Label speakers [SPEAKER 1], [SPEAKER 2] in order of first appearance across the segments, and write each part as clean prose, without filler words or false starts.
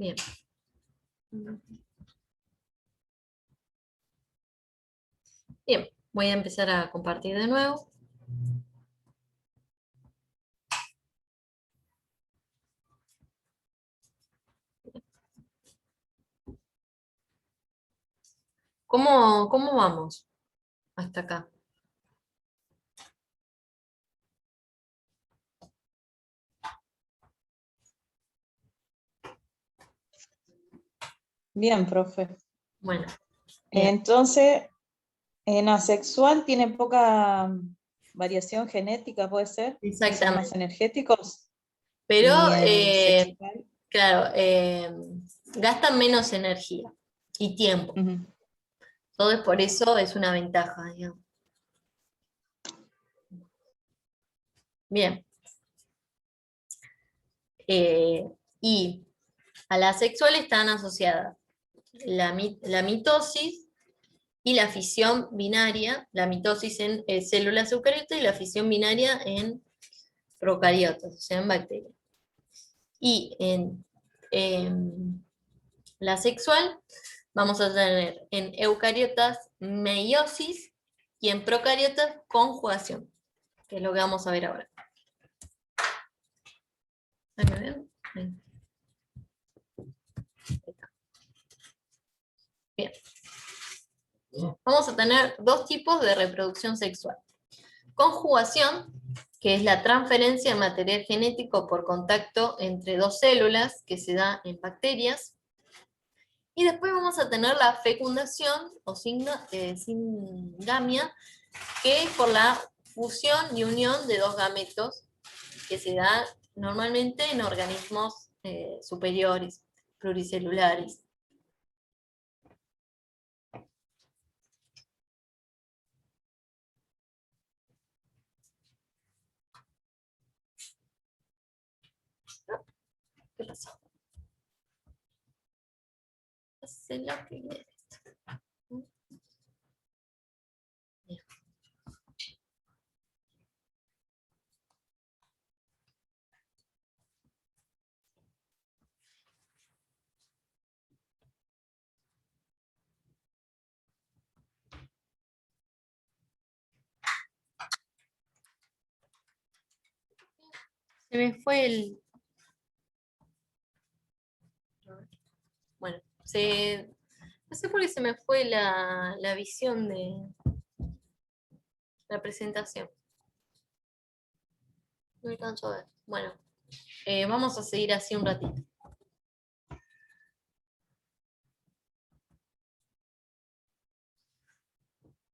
[SPEAKER 1] Bien. Bien, voy a empezar a compartir de nuevo. ¿Cómo vamos hasta acá?
[SPEAKER 2] Bien, profe.
[SPEAKER 1] Bueno, bien.
[SPEAKER 2] Entonces, en asexual tiene poca variación genética, ¿puede ser? Son más
[SPEAKER 1] Exactamente.
[SPEAKER 2] energéticos.
[SPEAKER 1] Pero,
[SPEAKER 2] Y en sexual.
[SPEAKER 1] claro, gastan menos energía y tiempo.
[SPEAKER 2] Ujú.
[SPEAKER 1] Todo por eso es una ventaja, digamos. Bien. Y a la sexual están asociadas la mitosis y la fisión binaria, la mitosis en células eucariotas y la fisión binaria en procariotas, o sea, en bacterias. Y en la sexual vamos a tener en eucariotas meiosis y en procariotas conjugación, que es lo que vamos a ver ahora. ¿Ahí me ven? Ahí. Bien. Vamos a tener dos tipos de reproducción sexual. Conjugación, que es la transferencia de material genético por contacto entre dos células que se da en bacterias. Y después vamos a tener la fecundación o singamia, que es por la fusión y unión de dos gametos que se da normalmente en organismos superiores, pluricelulares. ¿Qué pasó? Hace lo que quiere. Se me fue el... Bueno, no sé por qué se me fue la visión de la presentación. No alcanzo a ver. Bueno, vamos a seguir así un ratito.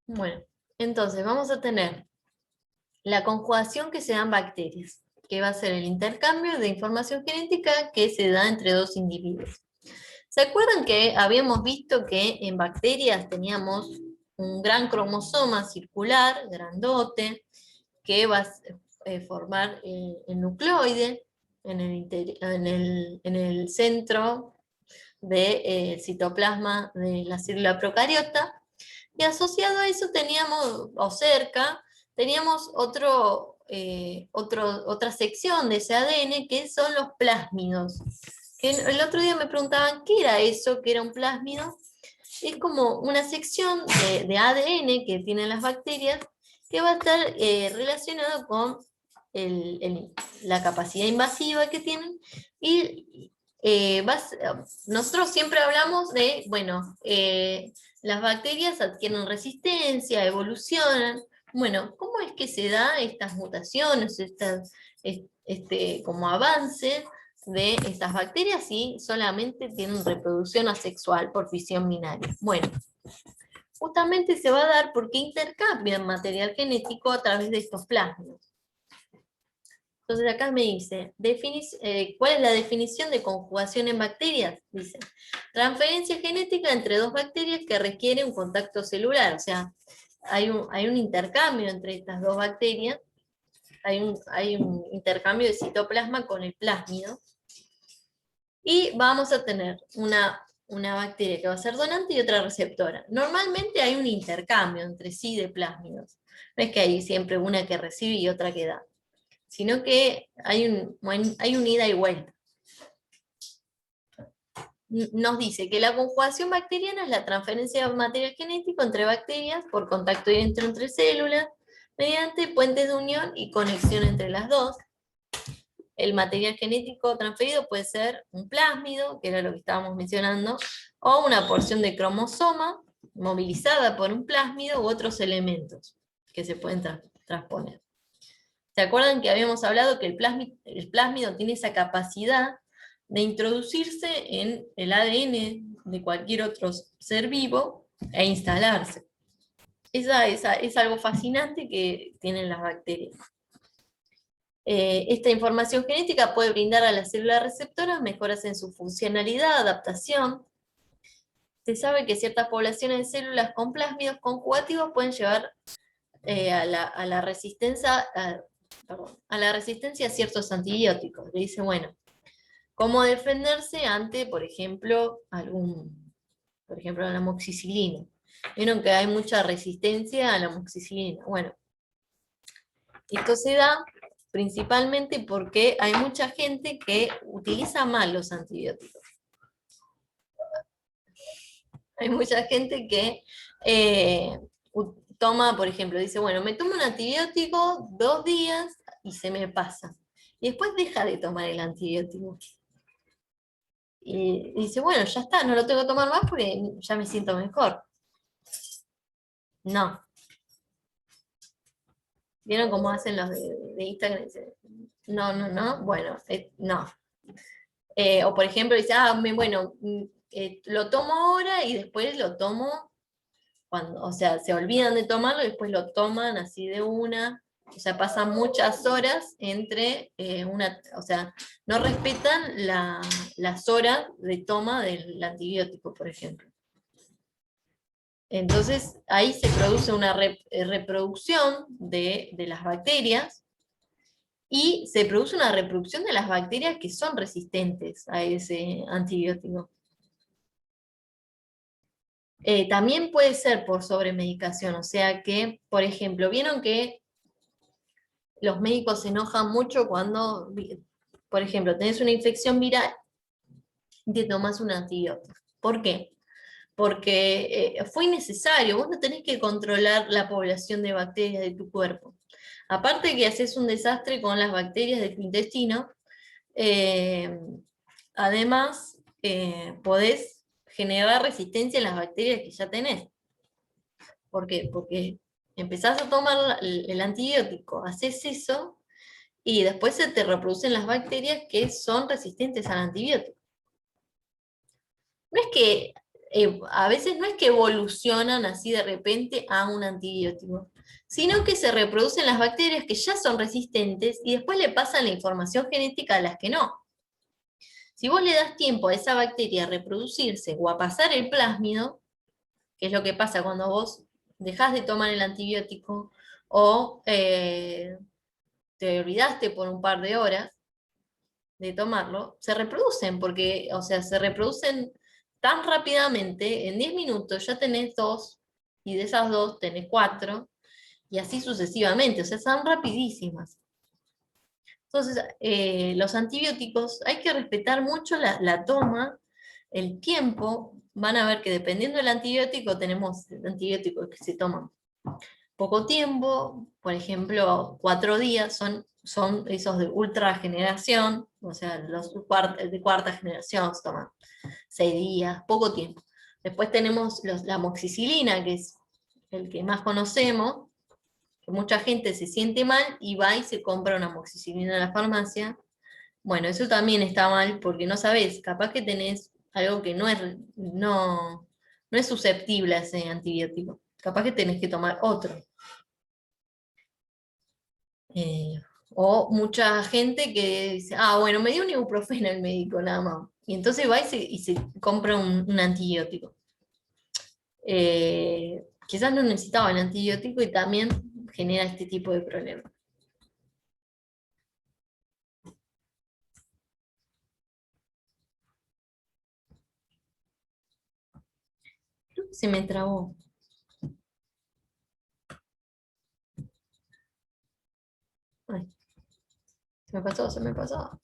[SPEAKER 1] Bueno, entonces vamos a tener la conjugación que se da en bacterias, que va a ser el intercambio de información genética que se da entre dos individuos. ¿Se acuerdan que habíamos visto que en bacterias teníamos un gran cromosoma circular, grandote, que va a formar el nucleoide en el centro del citoplasma de la célula procariota? Y asociado a eso teníamos, o cerca, teníamos otra sección de ese ADN que son los plásmidos. Que el otro día me preguntaban qué era eso, qué era un plásmido. Es como una sección de ADN que tienen las bacterias que va a estar relacionado con la capacidad invasiva que tienen y nosotros siempre hablamos de, bueno, las bacterias adquieren resistencia, evolucionan. Bueno, ¿cómo es que se da estas mutaciones, como avance de estas bacterias si solamente tienen reproducción asexual por fisión binaria? Bueno, justamente se va a dar porque intercambian material genético a través de estos plásmidos. Entonces acá me dice, ¿cuál es la definición de conjugación en bacterias? Dice, transferencia genética entre dos bacterias que requiere un contacto celular, o sea, hay un intercambio entre estas dos bacterias, hay un intercambio de citoplasma con el plásmido, y vamos a tener una bacteria que va a ser donante y otra receptora. Normalmente hay un intercambio entre sí de plásmidos, no es que hay siempre una que recibe y otra que da, sino que hay un ida y vuelta. nos dice que la conjugación bacteriana es la transferencia de material genético entre bacterias por contacto directo entre células, mediante puentes de unión y conexión entre las dos. El material genético transferido puede ser un plásmido, que era lo que estábamos mencionando, o una porción de cromosoma movilizada por un plásmido u otros elementos que se pueden transponer. ¿Se acuerdan que habíamos hablado que el plásmido tiene esa capacidad de introducirse en el ADN de cualquier otro ser vivo e instalarse? Es algo fascinante que tienen las bacterias. Esta información genética puede brindar a las células receptoras mejoras en su funcionalidad, adaptación. Se sabe que ciertas poblaciones de células con plásmidos conjugativos pueden llevar a la resistencia a ciertos antibióticos. Le dice, bueno, ¿cómo defenderse ante, por ejemplo, la amoxicilina? Vieron que hay mucha resistencia a la amoxicilina. Bueno, esto se da principalmente porque hay mucha gente que utiliza mal los antibióticos. Hay mucha gente que toma, por ejemplo, dice, bueno, me tomo un antibiótico 2 días y se me pasa. Y después deja de tomar el antibiótico. Y dice, bueno, ya está, no lo tengo que tomar más porque ya me siento mejor. No. ¿Vieron cómo hacen los de Instagram? No, no, no, bueno, no. O por ejemplo, dice, bueno, lo tomo ahora y después lo tomo cuando, o sea, se olvidan de tomarlo y después lo toman así de una. O sea, pasan muchas horas entre o sea, no respetan las horas de toma del antibiótico, por ejemplo. Entonces, ahí se produce una reproducción de las bacterias y se produce una reproducción de las bacterias que son resistentes a ese antibiótico. También puede ser por sobremedicación, o sea que, por ejemplo, vieron que los médicos se enojan mucho cuando, por ejemplo, tenés una infección viral y te tomas un antibiótico. ¿Por qué? Porque fue innecesario, vos no tenés que controlar la población de bacterias de tu cuerpo. Aparte que haces un desastre con las bacterias de tu intestino, además podés generar resistencia en las bacterias que ya tenés. ¿Por qué? Porque empezás a tomar el antibiótico, haces eso, y después se te reproducen las bacterias que son resistentes al antibiótico. No es que, a veces no es que evolucionan así de repente a un antibiótico, sino que se reproducen las bacterias que ya son resistentes y después le pasan la información genética a las que no. Si vos le das tiempo a esa bacteria a reproducirse o a pasar el plásmido, que es lo que pasa cuando vos dejás de tomar el antibiótico o te olvidaste por un par de horas de tomarlo, se reproducen, porque, o sea, se reproducen tan rápidamente, en 10 minutos ya tenés 2, y de esas 2 tenés 4, y así sucesivamente, o sea, son rapidísimas. Entonces, los antibióticos, hay que respetar mucho la toma, el tiempo. Van a ver que dependiendo del antibiótico, tenemos antibióticos que se toman poco tiempo, por ejemplo, 4 días, son esos de ultra generación, o sea, los de cuarta generación se toman 6 días, poco tiempo. Después tenemos la amoxicilina, que es el que más conocemos, que mucha gente se siente mal y va y se compra una amoxicilina en la farmacia. Bueno, eso también está mal porque no sabés, capaz que tenés algo que no es susceptible a ese antibiótico. Capaz que tenés que tomar otro. O mucha gente que dice, bueno, me dio un ibuprofeno el médico, nada más. Y entonces va y se compra un antibiótico. Quizás no necesitaba el antibiótico y también genera este tipo de problemas. Se me trabó. Ay, se me pasó.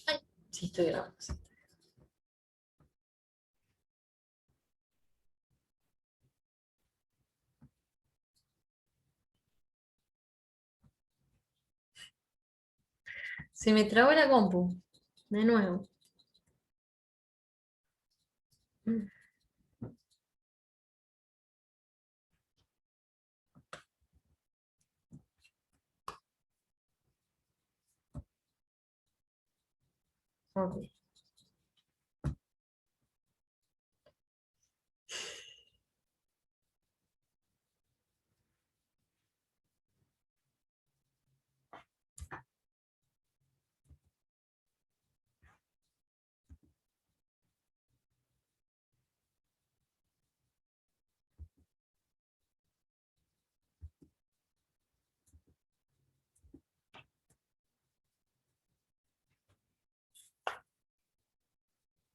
[SPEAKER 1] Ay, sí, estoy grabando. Se me trabó la compu. De nuevo. Mm, ok.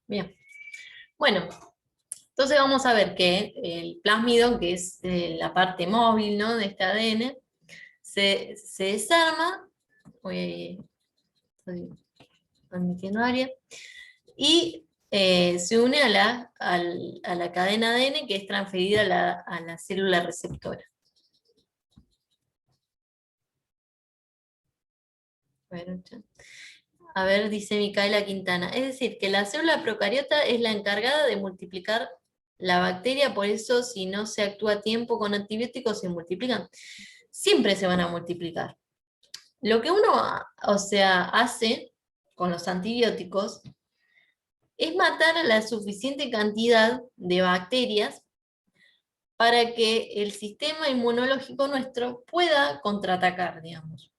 [SPEAKER 1] Bien. Bueno, entonces vamos a ver que el plásmido, que es la parte móvil, ¿no?, de este ADN, se desarma, estoy transmitiendo área, y se une a la cadena ADN que es transferida a la célula receptora. A ver, dice Micaela Quintana, es decir, que la célula procariota es la encargada de multiplicar la bacteria, por eso si no se actúa a tiempo con antibióticos se multiplican. Siempre se van a multiplicar. Lo que uno, o sea, hace con los antibióticos es matar a la suficiente cantidad de bacterias para que el sistema inmunológico nuestro pueda contraatacar, digamos.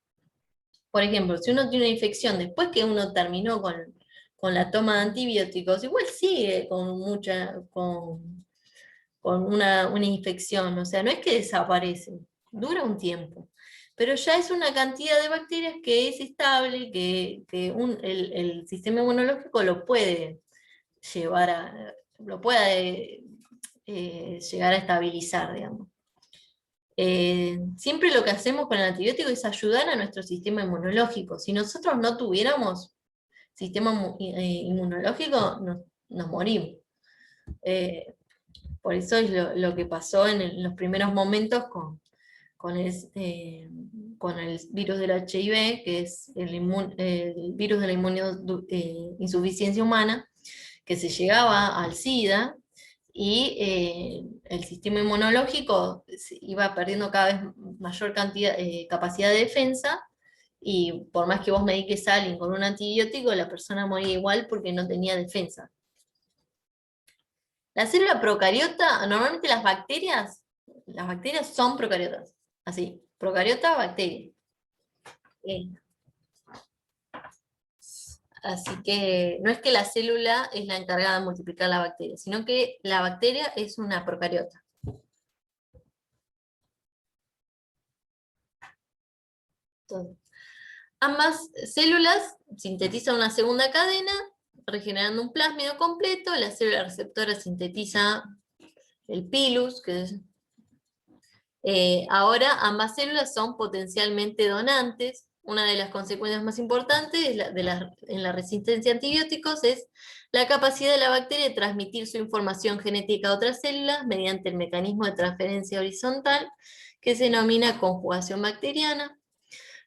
[SPEAKER 1] Por ejemplo, si uno tiene una infección después que uno terminó con la toma de antibióticos, igual sigue con una infección, o sea, no es que desaparece, dura un tiempo. Pero ya es una cantidad de bacterias que es estable, que el sistema inmunológico lo puede llegar a estabilizar, digamos. Siempre lo que hacemos con el antibiótico es ayudar a nuestro sistema inmunológico. Si nosotros no tuviéramos sistema inmunológico, nos morimos. Por eso es lo que pasó en los primeros momentos con el virus del HIV, que es el virus de la insuficiencia humana, que se llegaba al SIDA, y el sistema inmunológico iba perdiendo cada vez mayor capacidad de defensa, y por más que vos mediques a alguien con un antibiótico, la persona moría igual porque no tenía defensa. La célula procariota, normalmente las bacterias son procariotas, así, procariota, bacteria. Así que no es que la célula es la encargada de multiplicar la bacteria, sino que la bacteria es una procariota. Entonces, ambas células sintetizan una segunda cadena, regenerando un plásmido completo. La célula receptora sintetiza el pilus, que es... ahora ambas células son potencialmente donantes. Una de las consecuencias más importantes en la resistencia a antibióticos es la capacidad de la bacteria de transmitir su información genética a otras células mediante el mecanismo de transferencia horizontal que se denomina conjugación bacteriana.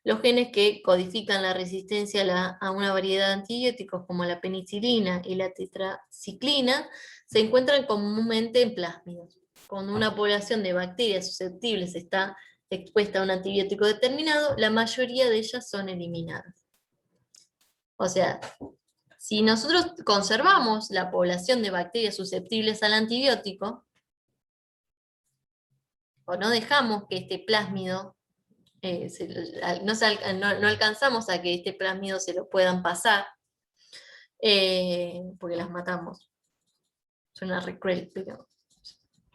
[SPEAKER 1] Los genes que codifican la resistencia a una variedad de antibióticos como la penicilina y la tetraciclina se encuentran comúnmente en plásmidos. Cuando una población de bacterias susceptibles está expuesta a un antibiótico determinado, la mayoría de ellas son eliminadas. O sea, si nosotros conservamos la población de bacterias susceptibles al antibiótico, o no dejamos que este plásmido, no alcanzamos a que este plásmido se lo puedan pasar, porque las matamos. Suena re cruel, pero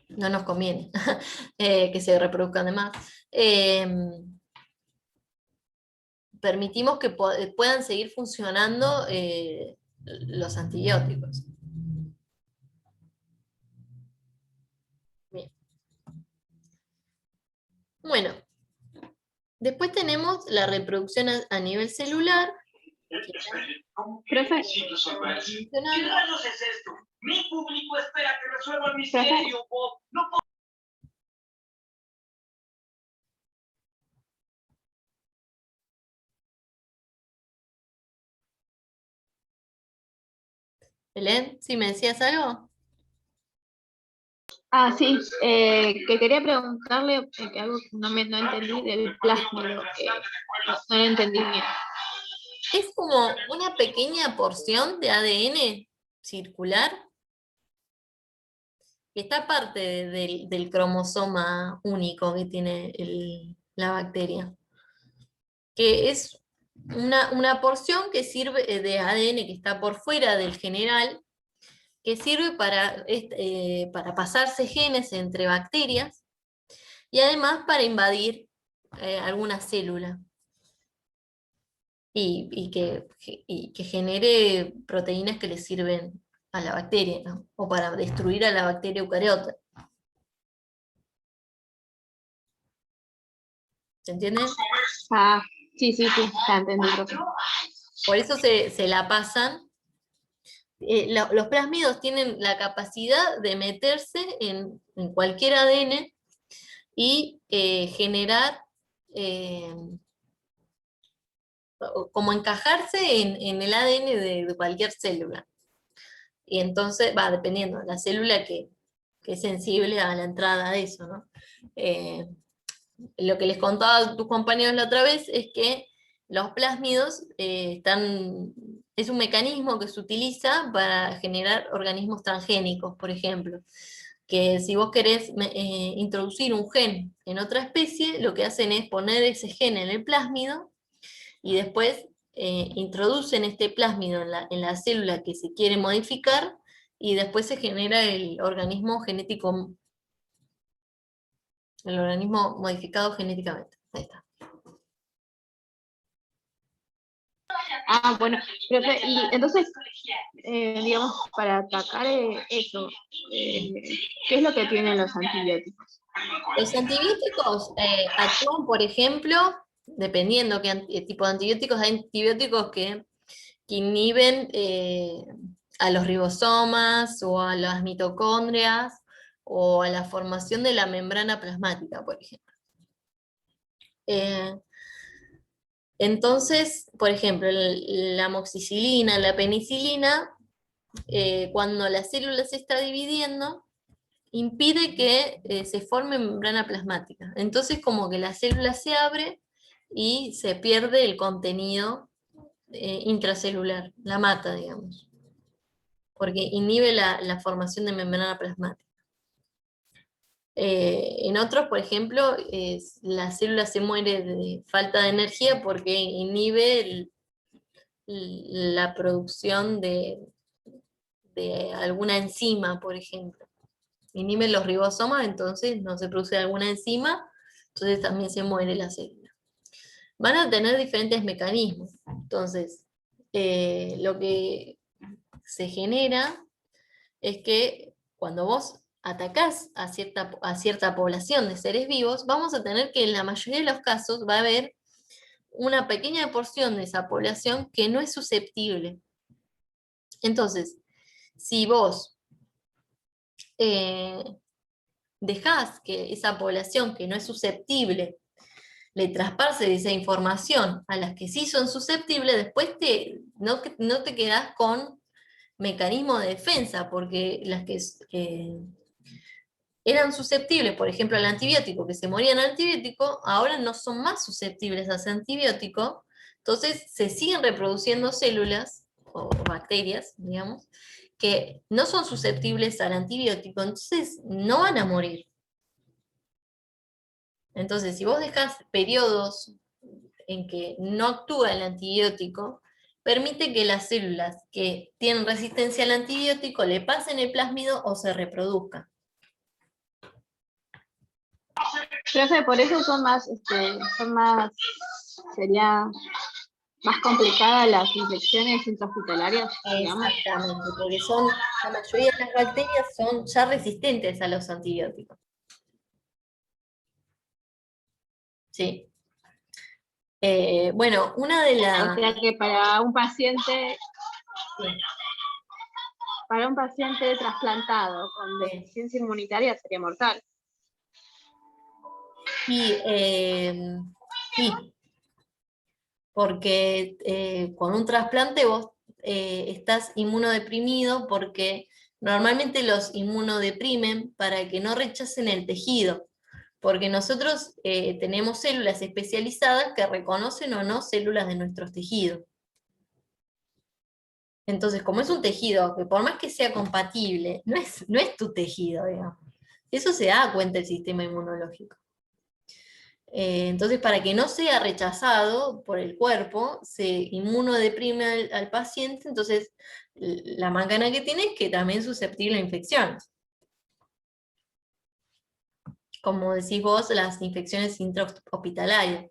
[SPEAKER 1] no nos conviene que se reproduzcan de más. Permitimos que puedan seguir funcionando los antibióticos. Bien. Bueno, después tenemos la reproducción a nivel celular.
[SPEAKER 3] Profe,
[SPEAKER 1] ¿Qué
[SPEAKER 4] rayos es esto? Mi público espera que resuelva el misterio, Bob. No puedo...
[SPEAKER 1] Belén, ¿sí me decías algo?
[SPEAKER 3] sí, que quería preguntarle, que algo que no entendí del plásmido, no lo entendí bien.
[SPEAKER 1] Es como una pequeña porción de ADN circular que está parte del cromosoma único que tiene la bacteria, que es una porción que sirve de ADN que está por fuera del general, que sirve para pasarse genes entre bacterias y además para invadir alguna célula y que genere proteínas que le sirven a la bacteria, ¿no? O para destruir a la bacteria eucariota. ¿Se entiende?
[SPEAKER 3] Sí, ya entendí, profe.
[SPEAKER 1] Por eso se la pasan. Los plásmidos tienen la capacidad de meterse en cualquier ADN y generar, como encajarse en el ADN de cualquier célula. Y entonces va dependiendo de la célula que es sensible a la entrada de eso, ¿no? Lo que les contaba a tus compañeros la otra vez es que los plásmidos es un mecanismo que se utiliza para generar organismos transgénicos, por ejemplo. Que si vos querés introducir un gen en otra especie, lo que hacen es poner ese gen en el plásmido y después introducen este plásmido en la célula que se quiere modificar y después se genera el organismo genético, el organismo modificado genéticamente. Ahí está.
[SPEAKER 3] Bueno, profe, y entonces, digamos, para atacar eso, ¿qué es lo que tienen los antibióticos?
[SPEAKER 1] Los antibióticos actúan, por ejemplo, dependiendo qué tipo de antibióticos, hay antibióticos que inhiben a los ribosomas o a las mitocondrias o a la formación de la membrana plasmática, por ejemplo. Entonces, por ejemplo, la amoxicilina, la penicilina, cuando la célula se está dividiendo, impide que se forme membrana plasmática. Entonces, como que la célula se abre y se pierde el contenido intracelular, la mata, digamos, porque inhibe la formación de membrana plasmática. En otros, por ejemplo, la célula se muere de falta de energía porque inhibe la producción de alguna enzima, por ejemplo. Inhibe los ribosomas, entonces no se produce alguna enzima, entonces también se muere la célula. Van a tener diferentes mecanismos. Entonces, lo que se genera es que cuando vos atacás a cierta población de seres vivos, vamos a tener que en la mayoría de los casos va a haber una pequeña porción de esa población que no es susceptible. Entonces, si vos dejás que esa población que no es susceptible le traspase esa información a las que sí son susceptibles, después no te quedás con mecanismo de defensa, porque las que eran susceptibles, por ejemplo, al antibiótico, que se morían al antibiótico, ahora no son más susceptibles a ese antibiótico, entonces se siguen reproduciendo células o bacterias, digamos, que no son susceptibles al antibiótico, entonces no van a morir. Entonces, si vos dejás periodos en que no actúa el antibiótico, permite que las células que tienen resistencia al antibiótico le pasen el plásmido o se reproduzcan.
[SPEAKER 3] Profe, por eso sería más complicadas las infecciones intrahospitalarias, digamos.
[SPEAKER 1] Exactamente, porque la mayoría de las bacterias son ya resistentes a los antibióticos. Sí. Bueno, una de
[SPEAKER 3] O
[SPEAKER 1] las...
[SPEAKER 3] sea que para un paciente trasplantado con deficiencia inmunitaria sería mortal.
[SPEAKER 1] Sí, sí, porque con un trasplante vos estás inmunodeprimido porque normalmente los inmunodeprimen para que no rechacen el tejido, porque nosotros tenemos células especializadas que reconocen o no células de nuestros tejidos. Entonces, como es un tejido que por más que sea compatible, no es tu tejido, digamos. Eso se da cuenta el sistema inmunológico. Entonces, para que no sea rechazado por el cuerpo, se inmunodeprime al paciente, entonces la macana que tiene es que también es susceptible a infecciones. Como decís vos, las infecciones intrahospitalarias.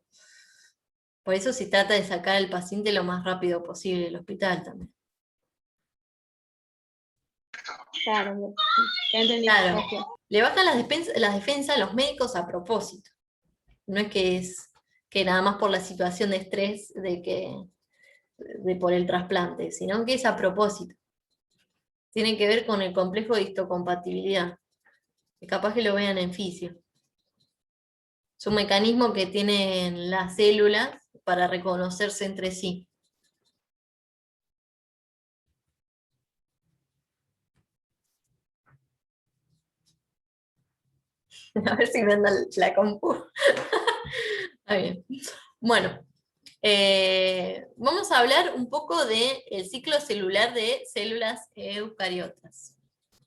[SPEAKER 1] Por eso se trata de sacar al paciente lo más rápido posible del hospital también.
[SPEAKER 3] Claro, ya entendí.
[SPEAKER 1] Claro.
[SPEAKER 3] Gracias.
[SPEAKER 1] Le bajan las defensas a los médicos a propósito. No es que nada más por la situación de estrés por el trasplante, sino que es a propósito. Tiene que ver con el complejo de histocompatibilidad. Que capaz que lo vean en fisio. Es un mecanismo que tienen las células para reconocerse entre sí. A ver si me anda la compu. Está bien. Bueno, vamos a hablar un poco del ciclo celular de células eucariotas.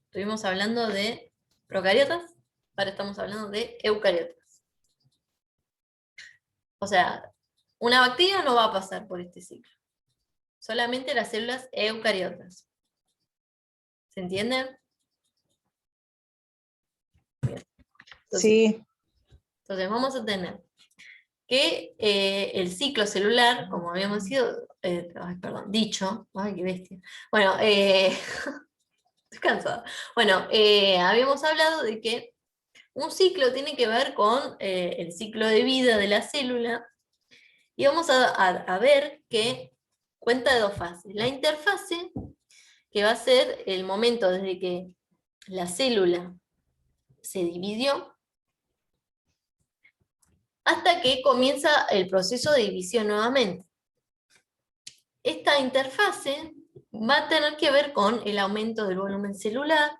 [SPEAKER 1] Estuvimos hablando de procariotas, ahora estamos hablando de eucariotas. O sea, una bacteria no va a pasar por este ciclo. Solamente las células eucariotas. ¿Se entiende? Bien.
[SPEAKER 2] Sí,
[SPEAKER 1] Entonces vamos a tener que el ciclo celular, como habíamos dicho, ay, qué bestia. Bueno, estoy cansada. Bueno, habíamos hablado de que un ciclo tiene que ver con el ciclo de vida de la célula, y vamos a ver que cuenta de dos fases. La interfase, que va a ser el momento desde que la célula se dividió, hasta que comienza el proceso de división nuevamente. Esta interfase va a tener que ver con el aumento del volumen celular,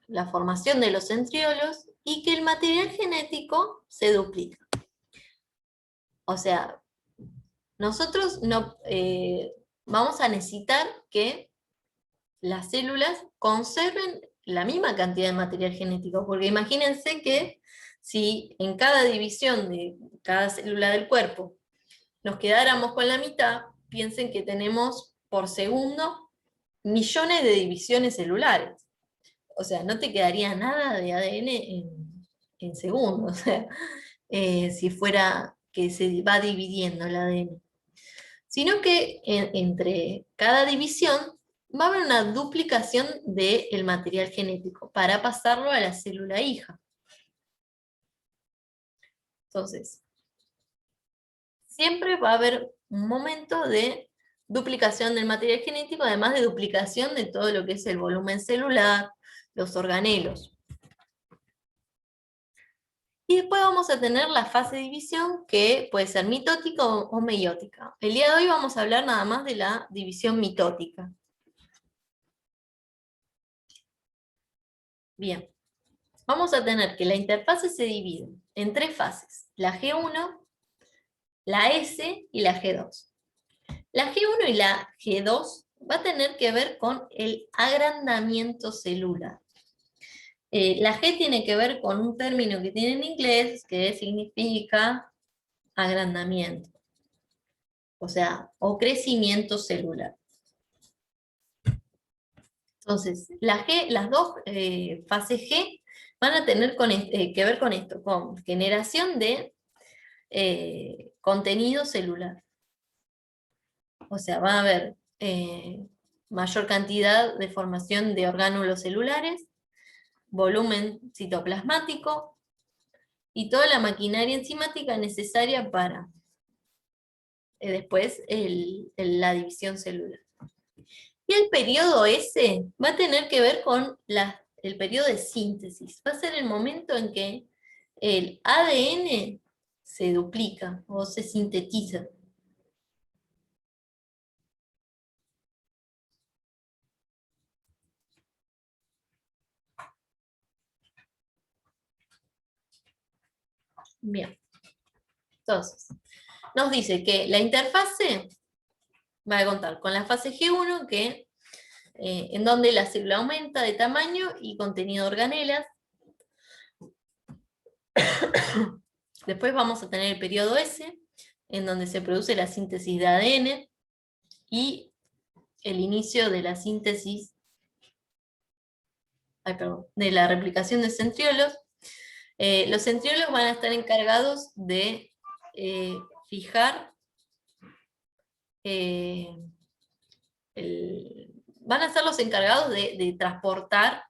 [SPEAKER 1] la formación de los centriolos y que el material genético se duplica. O sea, nosotros vamos a necesitar que las células conserven la misma cantidad de material genético, porque imagínense que si en cada división de cada célula del cuerpo nos quedáramos con la mitad, piensen que tenemos por segundo millones de divisiones celulares. O sea, no te quedaría nada de ADN en segundos, o sea, si fuera que se va dividiendo el ADN. Sino que entre cada división va a haber una duplicación del material genético para pasarlo a la célula hija. Entonces, siempre va a haber un momento de duplicación del material genético, además de duplicación de todo lo que es el volumen celular, los organelos. Y después vamos a tener la fase de división, que puede ser mitótica o meiótica. El día de hoy vamos a hablar nada más de la división mitótica. Bien, vamos a tener que la interfase se divide en tres fases: la G1, la S y la G2. La G1 y la G2 va a tener que ver con el agrandamiento celular. La G tiene que ver con un término que tiene en inglés que significa agrandamiento, o sea, o crecimiento celular. Entonces, las dos fases G van a tener que ver con esto, con generación de contenido celular. O sea, va a haber mayor cantidad de formación de orgánulos celulares, volumen citoplasmático y toda la maquinaria enzimática necesaria para después la división celular. Y el periodo S va a tener que ver con el periodo de síntesis. Va a ser el momento en que el ADN se duplica o se sintetiza. Bien. Entonces, nos dice que la interfase va a contar con la fase G1, en donde la célula aumenta de tamaño y contenido de organelas. Después vamos a tener el periodo S, en donde se produce la síntesis de ADN y el inicio de la síntesis, de la replicación de centriolos. Los centriolos van a estar encargados de fijar, van a ser los encargados de transportar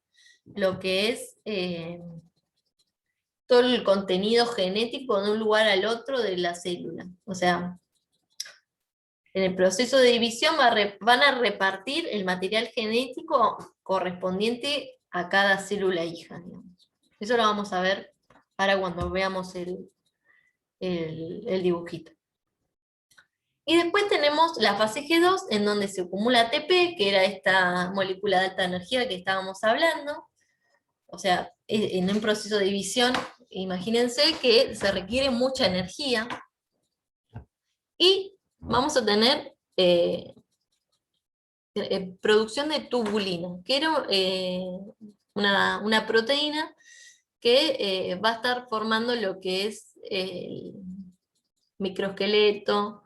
[SPEAKER 1] lo que es todo el contenido genético de un lugar al otro de la célula. O sea, en el proceso de división van a repartir el material genético correspondiente a cada célula hija, digamos. Eso lo vamos a ver ahora cuando veamos el dibujito. Y después tenemos la fase G2, en donde se acumula ATP, que era esta molécula de alta energía que estábamos hablando. O sea, en un proceso de división, imagínense que se requiere mucha energía. Y vamos a tener producción de tubulina, que era una proteína que va a estar formando lo que es el microesqueleto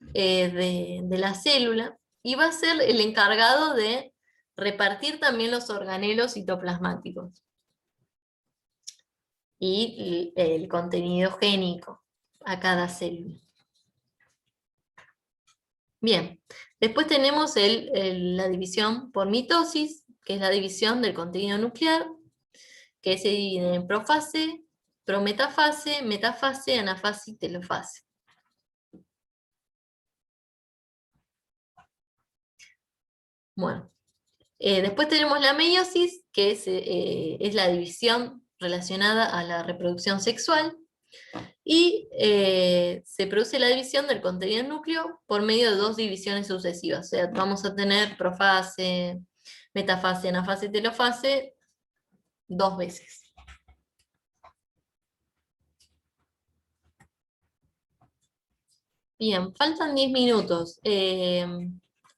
[SPEAKER 1] de la célula, y va a ser el encargado de repartir también los organelos citoplasmáticos y el contenido génico a cada célula. Bien, después tenemos la división por mitosis, que es la división del contenido nuclear, que se divide en profase, prometafase, metafase, anafase y telofase. Bueno, después tenemos la meiosis, que es la división relacionada a la reproducción sexual, y se produce la división del contenido del núcleo por medio de dos divisiones sucesivas. O sea, vamos a tener profase, metafase, anafase y telofase 2 veces. Bien, faltan 10 minutos.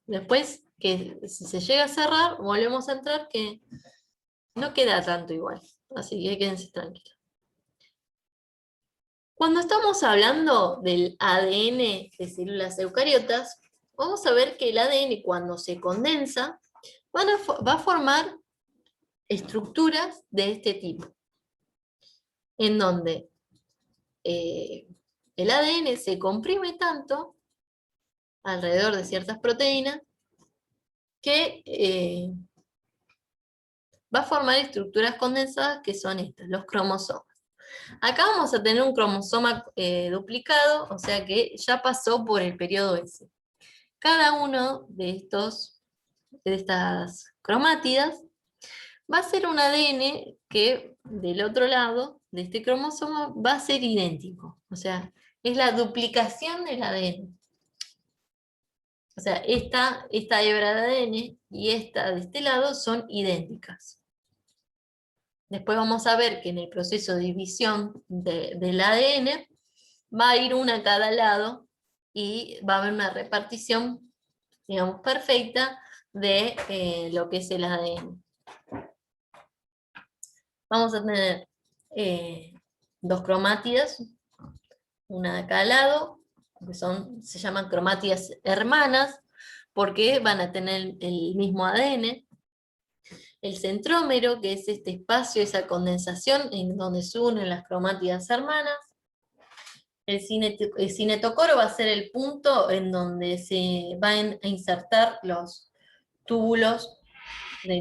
[SPEAKER 1] Después, que si se llega a cerrar, volvemos a entrar, que no queda tanto igual. Así que quédense tranquilos. Cuando estamos hablando del ADN de células eucariotas, vamos a ver que el ADN, cuando se condensa, va a formar estructuras de este tipo, en donde el ADN se comprime tanto alrededor de ciertas proteínas que va a formar estructuras condensadas, que son estas, los cromosomas. Acá vamos a tener un cromosoma duplicado, o sea que ya pasó por el periodo S. Cada uno de estas cromátidas va a ser un ADN que del otro lado de este cromosoma va a ser idéntico. O sea, es la duplicación del ADN. O sea, esta hebra de ADN y esta de este lado son idénticas. Después vamos a ver que en el proceso de división del ADN va a ir una a cada lado y va a haber una repartición, digamos, perfecta de lo que es el ADN. Vamos a tener 2 cromátidas, una de cada lado, que se llaman cromátidas hermanas, porque van a tener el mismo ADN. El centrómero, que es este espacio, esa condensación en donde se unen las cromátidas hermanas. El cinetocoro va a ser el punto en donde se van a insertar los túbulos de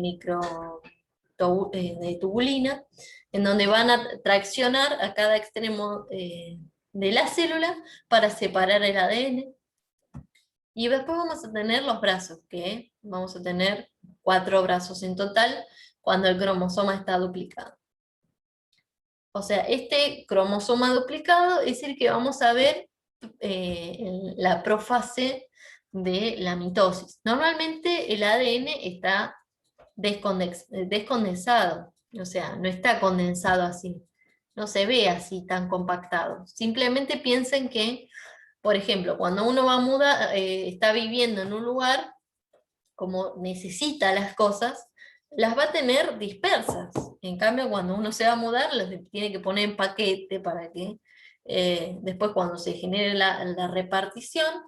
[SPEAKER 1] de tubulina, en donde van a traccionar a cada extremo de la célula para separar el ADN. Y después vamos a tener los brazos, que vamos a tener 4 brazos en total cuando el cromosoma está duplicado. O sea, este cromosoma duplicado es el que vamos a ver en la profase de la mitosis. Normalmente el ADN está descondensado, o sea, no está condensado así, no se ve así tan compactado. Simplemente piensen que, por ejemplo, cuando uno va a mudar, está viviendo en un lugar, como necesita las cosas, las va a tener dispersas. En cambio, cuando uno se va a mudar, las tiene que poner en paquete para que después cuando se genere la repartición,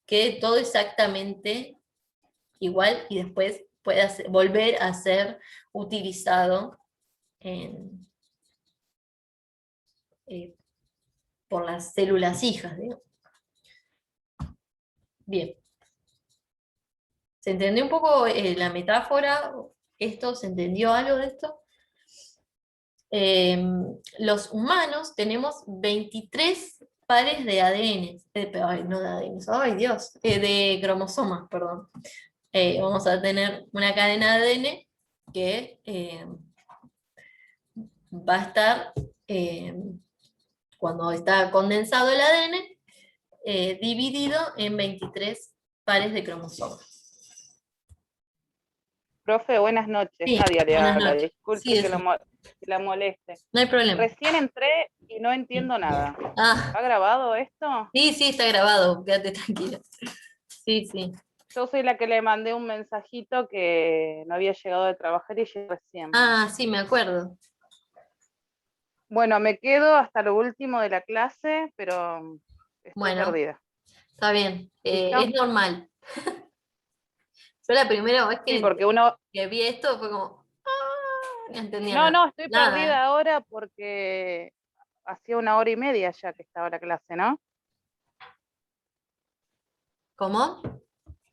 [SPEAKER 1] quede todo exactamente igual y después pueda volver a ser utilizado por las células hijas, digamos. Bien. ¿Se entendió un poco la metáfora? ¿Esto se entendió algo de esto? Los humanos tenemos 23 pares de ADN, no de ADN, ay Dios, de cromosomas, perdón. Vamos a tener una cadena de ADN que va a estar, cuando está condensado el ADN, dividido en 23 pares de cromosomas.
[SPEAKER 5] Profe, buenas noches.
[SPEAKER 1] Sí,
[SPEAKER 5] Nadia le
[SPEAKER 1] buenas
[SPEAKER 5] habla.
[SPEAKER 1] noches.
[SPEAKER 5] Disculpe
[SPEAKER 1] Sí,
[SPEAKER 5] que
[SPEAKER 1] sí.
[SPEAKER 5] la moleste.
[SPEAKER 1] No hay problema.
[SPEAKER 5] Recién entré y no entiendo nada.
[SPEAKER 1] Ah,
[SPEAKER 5] ¿Está grabado esto?
[SPEAKER 1] sí, está grabado, quédate tranquila. Sí, sí.
[SPEAKER 5] Yo soy la que le mandé un mensajito que no había llegado de trabajar y llegué recién.
[SPEAKER 1] Ah, sí, me acuerdo.
[SPEAKER 5] Bueno, me quedo hasta lo último de la clase, pero estoy perdida.
[SPEAKER 1] Está bien.
[SPEAKER 5] ¿Listo?
[SPEAKER 1] Es normal. Yo la primera vez
[SPEAKER 5] Sí, porque uno...
[SPEAKER 1] que vi esto fue como, no entendía
[SPEAKER 5] No,
[SPEAKER 1] nada.
[SPEAKER 5] estoy
[SPEAKER 1] Nada,
[SPEAKER 5] perdida ahora porque hacía 1 hora y media ya que estaba la clase, ¿no?
[SPEAKER 1] ¿Cómo?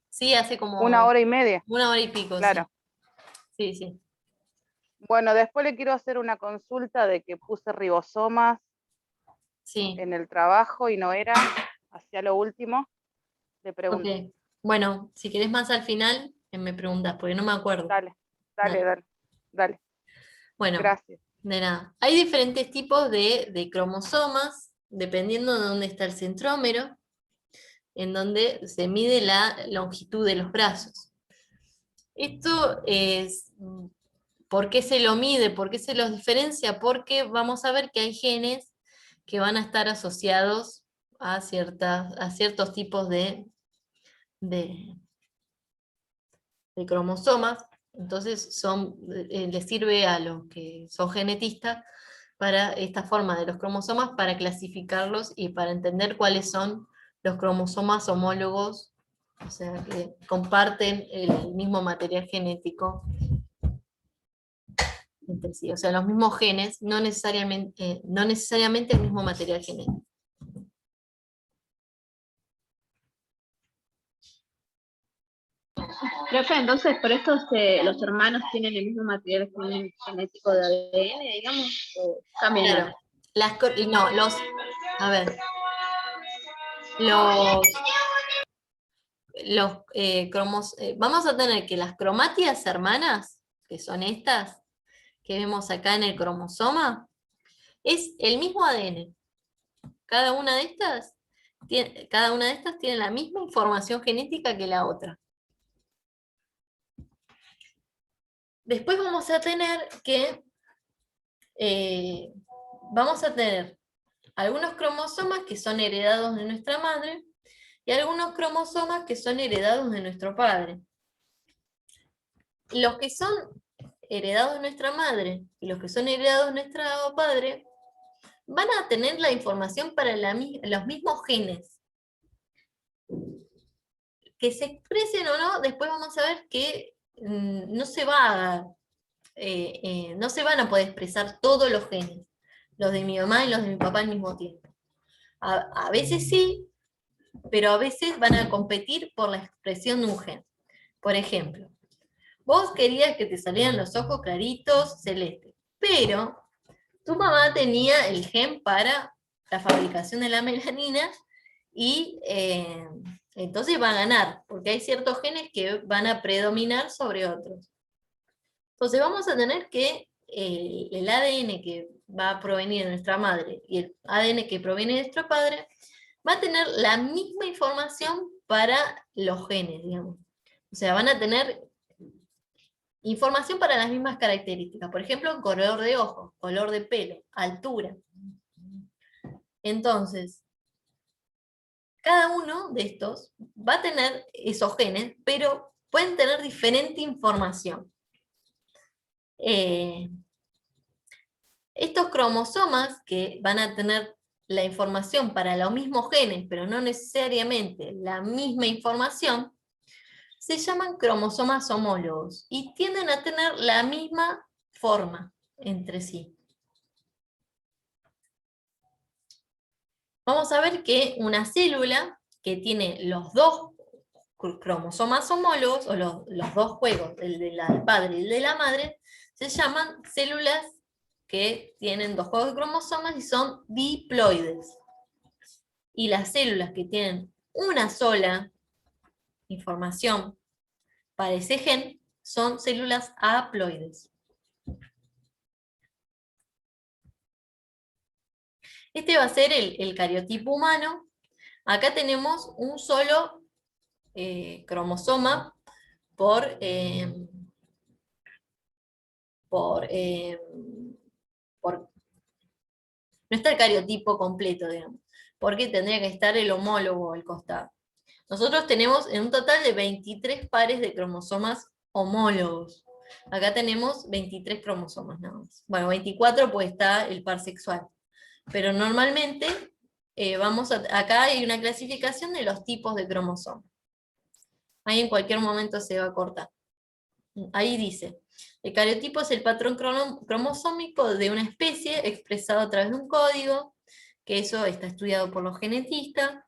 [SPEAKER 1] Sí, hace como
[SPEAKER 5] 1 hora y media.
[SPEAKER 1] 1 hora y pico,
[SPEAKER 5] Claro.
[SPEAKER 1] sí. Sí.
[SPEAKER 5] Bueno, después le quiero hacer una consulta de que puse ribosomas
[SPEAKER 1] Sí.
[SPEAKER 5] en el trabajo y no era, hacia lo último, le pregunto.
[SPEAKER 1] Ok. Bueno, si querés más al final, me preguntas, porque no me acuerdo.
[SPEAKER 5] Dale.
[SPEAKER 1] Bueno,
[SPEAKER 5] Gracias.
[SPEAKER 1] de nada. Hay diferentes tipos de cromosomas, dependiendo de dónde está el centrómero, en donde se mide la longitud de los brazos. Esto es, ¿por qué se lo mide? ¿Por qué se los diferencia? Porque vamos a ver que hay genes que van a estar asociados a ciertos tipos de cromosomas. Entonces les sirve a los que son genetistas para esta forma de los cromosomas para clasificarlos y para entender cuáles son los cromosomas homólogos, o sea, que comparten el mismo material genético entre sí. O sea, los mismos genes, no necesariamente el mismo material genético.
[SPEAKER 3] Profe, entonces por esto los hermanos tienen el mismo material genético de ADN, digamos, o cambian.
[SPEAKER 1] Claro, vamos a tener que las cromátidas hermanas, que son estas que vemos acá en el cromosoma, es el mismo ADN. Cada una de estas tiene la misma información genética que la otra. Después vamos a tener algunos cromosomas que son heredados de nuestra madre y algunos cromosomas que son heredados de nuestro padre. Los que son heredados de nuestra madre y los que son heredados de nuestro padre van a tener la información para los mismos genes. Que se expresen o no, después vamos a ver que no se van a poder expresar todos los genes, los de mi mamá y los de mi papá al mismo tiempo. A veces sí, pero a veces van a competir por la expresión de un gen. Por ejemplo, vos querías que te salieran los ojos claritos, celestes, pero tu mamá tenía el gen para la fabricación de la melanina y entonces va a ganar, porque hay ciertos genes que van a predominar sobre otros. Entonces vamos a tener que el ADN que va a provenir de nuestra madre y el ADN que proviene de nuestro padre va a tener la misma información para los genes, digamos. O sea, van a tener información para las mismas características. Por ejemplo, color de ojos, color de pelo, altura. Entonces, cada uno de estos va a tener esos genes, pero pueden tener diferente información. Estos cromosomas que van a tener la información para los mismos genes, pero no necesariamente la misma información, se llaman cromosomas homólogos y tienden a tener la misma forma entre sí. Vamos a ver que una célula que tiene los dos cromosomas homólogos, o los dos juegos, el del padre y el de la madre, se llaman células que tienen dos juegos de cromosomas y son diploides. Y las células que tienen una sola información para ese gen son células haploides. Este va a ser el cariotipo humano. Acá tenemos un solo cromosoma no está el cariotipo completo, digamos, porque tendría que estar el homólogo al costado. Nosotros tenemos en un total de 23 pares de cromosomas homólogos. Acá tenemos 23 cromosomas nada más. Bueno, 24 pues está el par sexual. Pero normalmente acá hay una clasificación de los tipos de cromosomas. Ahí en cualquier momento se va a cortar. Ahí dice, el cariotipo es el patrón cromosómico de una especie expresado a través de un código, que eso está estudiado por los genetistas,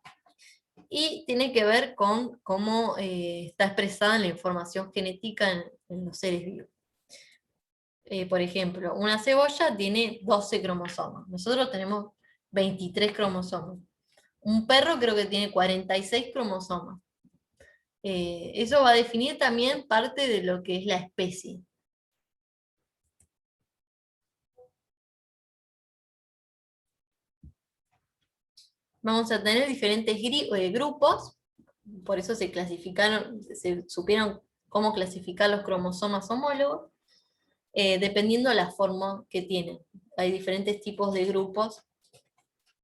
[SPEAKER 1] y tiene que ver con cómo está expresada la información genética en los seres vivos. Por ejemplo, una cebolla tiene 12 cromosomas, nosotros tenemos 23 cromosomas. Un perro creo que tiene 46 cromosomas. Eso va a definir también parte de lo que es la especie. Vamos a tener diferentes grupos, por eso se supieron cómo clasificar los cromosomas homólogos, dependiendo de la forma que tienen. Hay diferentes tipos de grupos